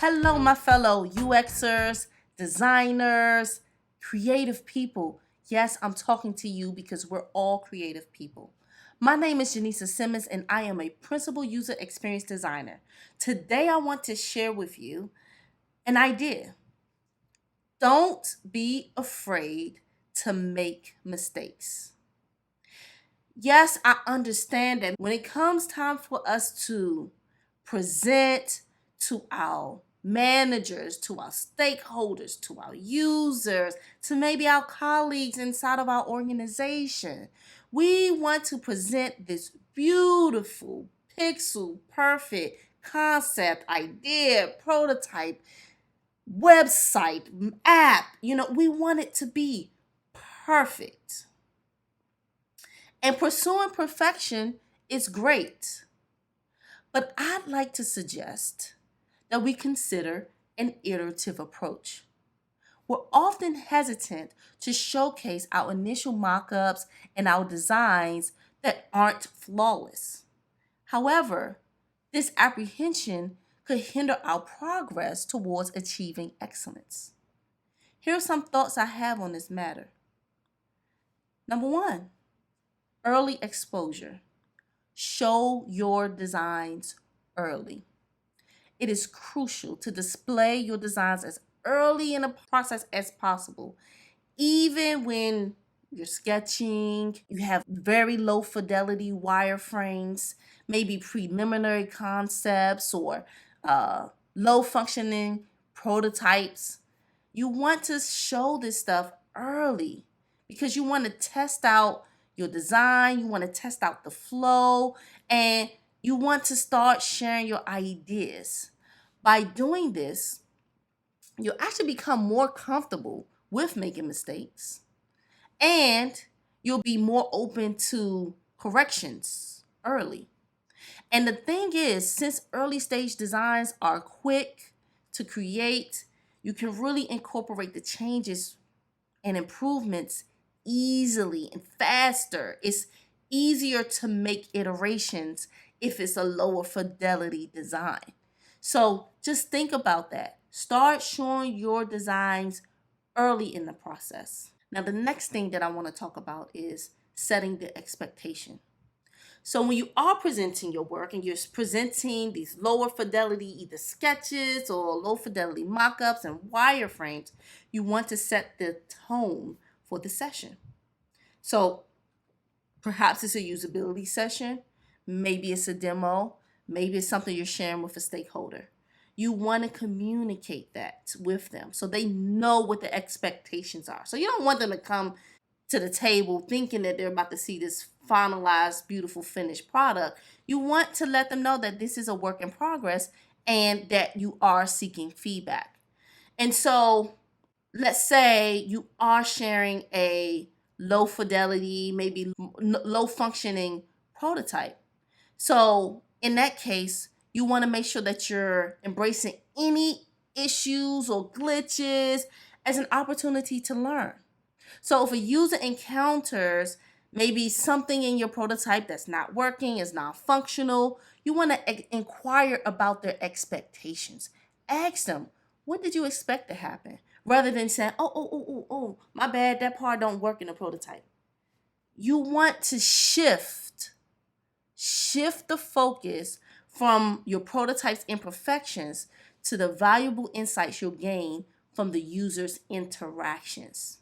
Hello, my fellow UXers, designers, creative people. Yes, I'm talking to you because we're all creative people. My name is Janisa Simmons, and I am a principal user experience designer. Today, I want to share with you an idea. Don't be afraid to make mistakes. Yes, I understand that when it comes time for us to present to our managers, to our stakeholders, to our users, to maybe our colleagues inside of our organization, we want to present this beautiful, pixel perfect concept, idea, prototype, website, app. We want it to be perfect. And pursuing perfection is great. But I'd like to suggest that we consider an iterative approach. We're often hesitant to showcase our initial mock-ups and our designs that aren't flawless. However, this apprehension could hinder our progress towards achieving excellence. Here are some thoughts I have on this matter. Number one, early exposure. Show your designs early. It is crucial to display your designs as early in the process as possible. Even when you're sketching, you have very low fidelity wireframes, maybe preliminary concepts or low functioning prototypes. You want to show this stuff early because you want to test out your design, you want to test out the flow, and you want to start sharing your ideas. By doing this, you'll actually become more comfortable with making mistakes and you'll be more open to corrections early. And the thing is, since early stage designs are quick to create, you can really incorporate the changes and improvements easily and faster. It's easier to make iterations if it's a lower fidelity design. So just think about that. Start showing your designs early in the process. Now, the next thing that I want to talk about is setting the expectation. So when you are presenting your work and you're presenting these lower fidelity either sketches or low fidelity mock-ups and wireframes, you want to set the tone for the session. So perhaps it's a usability session, maybe it's a demo, maybe it's something you're sharing with a stakeholder. You want to communicate that with them so they know what the expectations are. So you don't want them to come to the table thinking that they're about to see this finalized, beautiful, finished product. You want to let them know that this is a work in progress and that you are seeking feedback. And so let's say you are sharing a low fidelity, maybe low functioning prototype. So in that case, you want to make sure that you're embracing any issues or glitches as an opportunity to learn. So if a user encounters maybe something in your prototype that's not working, is not functional, you want to inquire about their expectations. Ask them, what did you expect to happen? Rather than saying, oh, my bad, that part don't work in the prototype. You want to shift the focus from your prototype's imperfections to the valuable insights you'll gain from the user's interactions.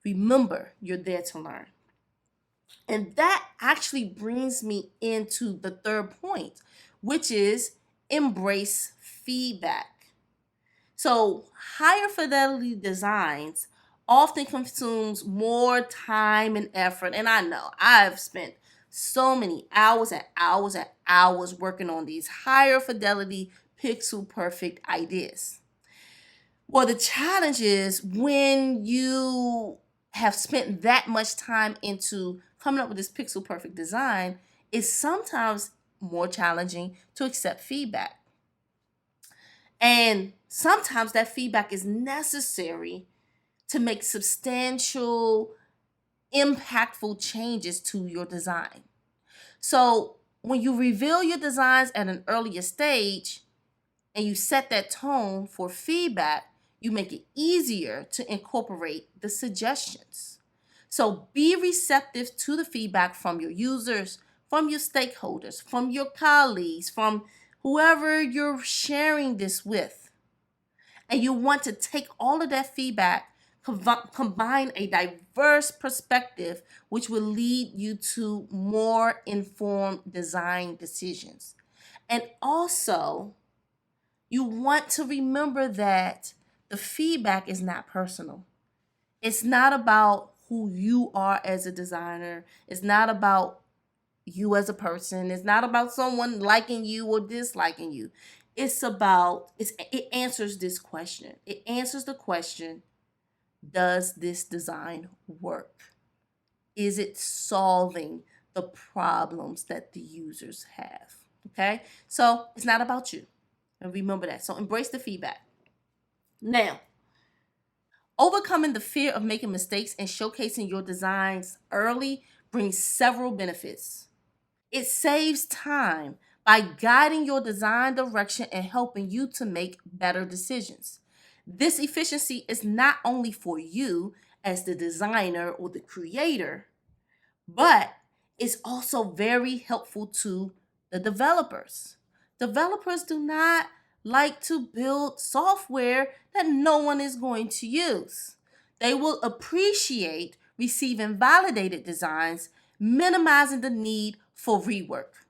Remember, you're there to learn. And that actually brings me into the third point, which is embrace feedback. So higher fidelity designs often consumes more time and effort. And I know I've spent so many hours and hours and hours working on these higher fidelity pixel perfect ideas. Well, the challenge is when you have spent that much time into coming up with this pixel perfect design, it's sometimes more challenging to accept feedback. And sometimes that feedback is necessary to make substantial, impactful changes to your design. So when you reveal your designs at an earlier stage, and you set that tone for feedback, you make it easier to incorporate the suggestions. So be receptive to the feedback from your users, from your stakeholders, from your colleagues, from whoever you're sharing this with. And you want to take all of that feedback, combine a diverse perspective, which will lead you to more informed design decisions. And also, you want to remember that the feedback is not personal. It's not about who you are as a designer. It's not about you as a person. It's not about someone liking you or disliking you. It answers this question. It answers the question, does this design work? Is it solving the problems that the users have? Okay? So it's not about you. And remember that. So embrace the feedback. Now, overcoming the fear of making mistakes and showcasing your designs early brings several benefits. It saves time by guiding your design direction and helping you to make better decisions. This efficiency is not only for you as the designer or the creator, but it's also very helpful to the developers. Developers do not like to build software that no one is going to use. They will appreciate receiving validated designs, minimizing the need for rework.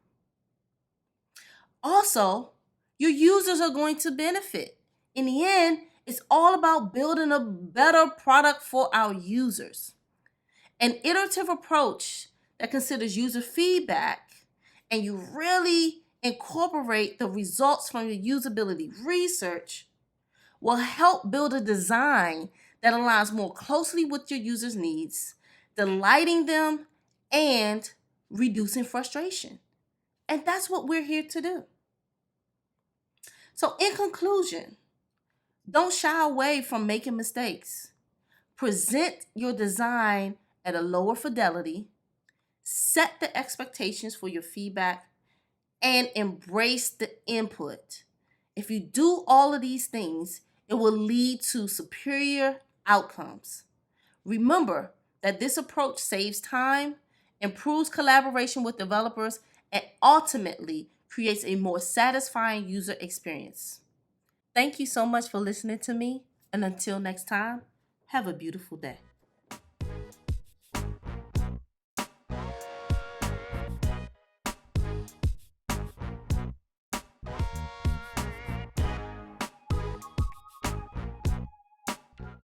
Also, your users are going to benefit. In the end, it's all about building a better product for our users. An iterative approach that considers user feedback and you really incorporate the results from your usability research will help build a design that aligns more closely with your users' needs, delighting them and reducing frustration. And that's what we're here to do. So, in conclusion, don't shy away from making mistakes. Present your design at a lower fidelity, set the expectations for your feedback, and embrace the input. If you do all of these things, it will lead to superior outcomes. Remember that this approach saves time, improves collaboration with developers, and ultimately creates a more satisfying user experience. Thank you so much for listening to me, and until next time, have a beautiful day.